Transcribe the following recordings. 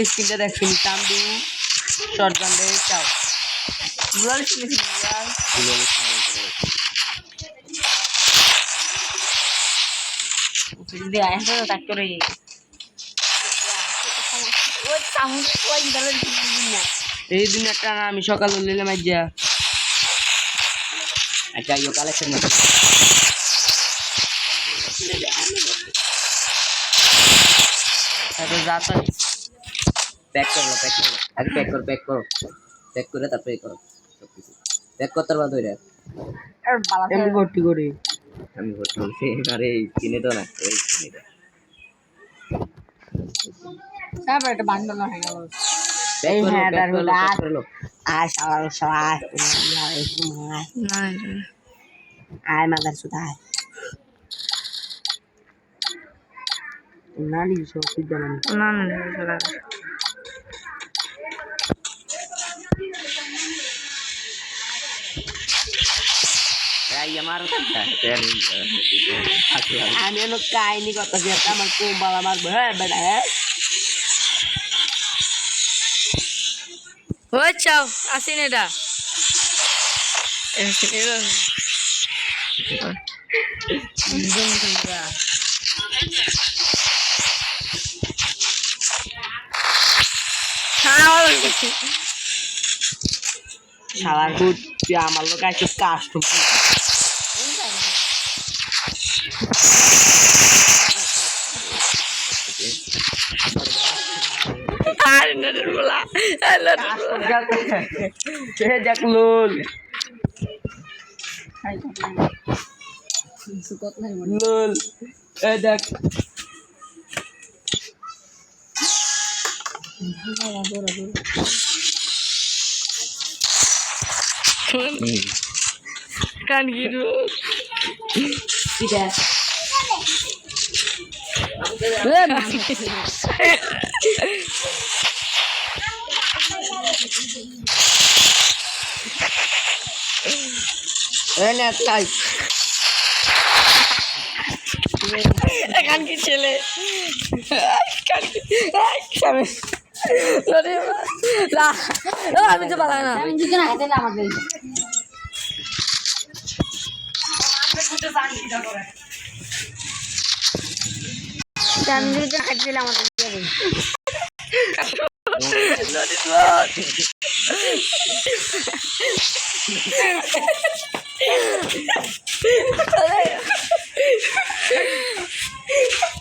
স্ক্রিনটা দেখছেন চান্দু শর্ট গান্ডে চাও দুলাল শুনেছি দুলাল দে আইসা তাক করে ওই সাউন্ড ওই দুলাল না এই দিন একটা না আমি সকালে লইলাম আইজা আচ্ছা ইও কালেকশন না अरे जाता पैक कर लो अरे पैक करे तब पैक करो पैक करते बाद हो रहा है एमडी भर्ती करी আমি ভর্তি করছি আরে কিনে তো না এই কিনে দাও সব এটা বান্ডল না হয়ে গেল এই হ্যাঁ দাঁড়াও লো আয় সবাই না আয় মাদার সুদাই নালি সব সিদ্ধ না চলা এই আমার কথা আমি নো কাহিনী কথা যে আমার কোন বাবা মারবে হ্যাঁ বেটা হ্যাঁ ও চাও আসেন এটা শালার ভূত তুই আমার লোক একটা কাস্ট দেখ kan gitu tidak enak live kan kecil kan kami lah আমি তো পারা না আমি জিজ্ঞাসা হাতে না আমাকে আমি যদি হাতে দিলাম আমাকে দিয়ে দেন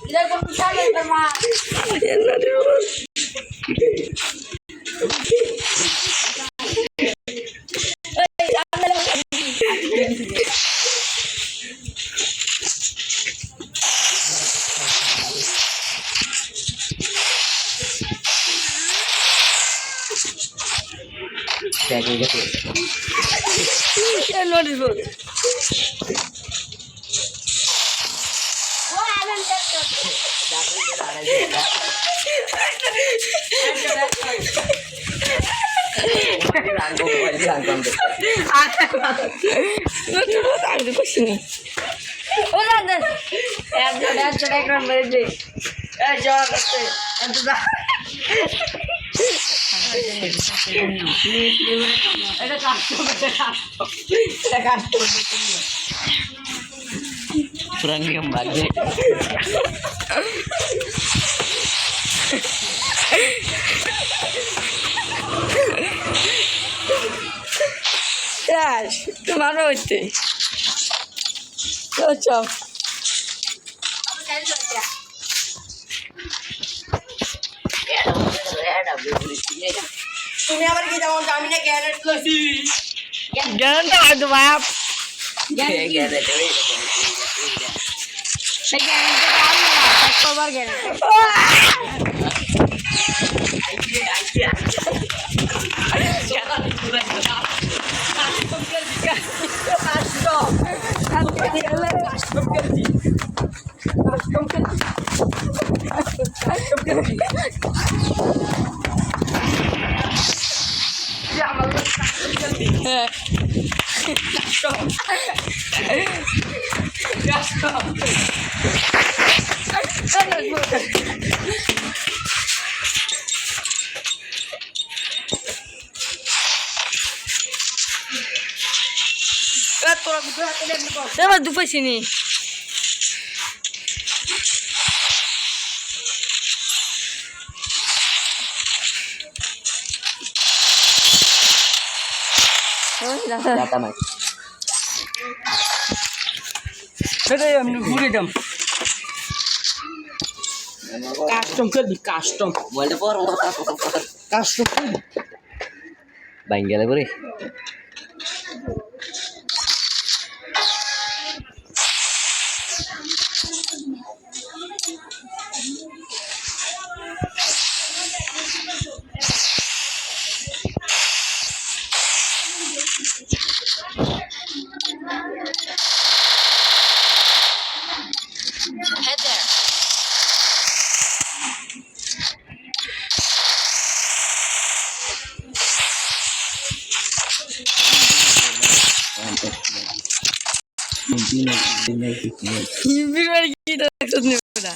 এটা কোন চালে মা kurang kembali ya kemana itu cocok তুমি আবার কি যেমন জামিনে গ্যারেট লইছি গ্যারেট তো বাপ গ্যারেট সেই গ্যারেট তো আলো না কবার গ্যারেট এবার দুপাইছিনি Data mai. আমি ঘুরে যাম কাস্টম খেলবি custom Boleh por. Custom Banggala boleh. head there Mungkin ini biar kita maksudnya udah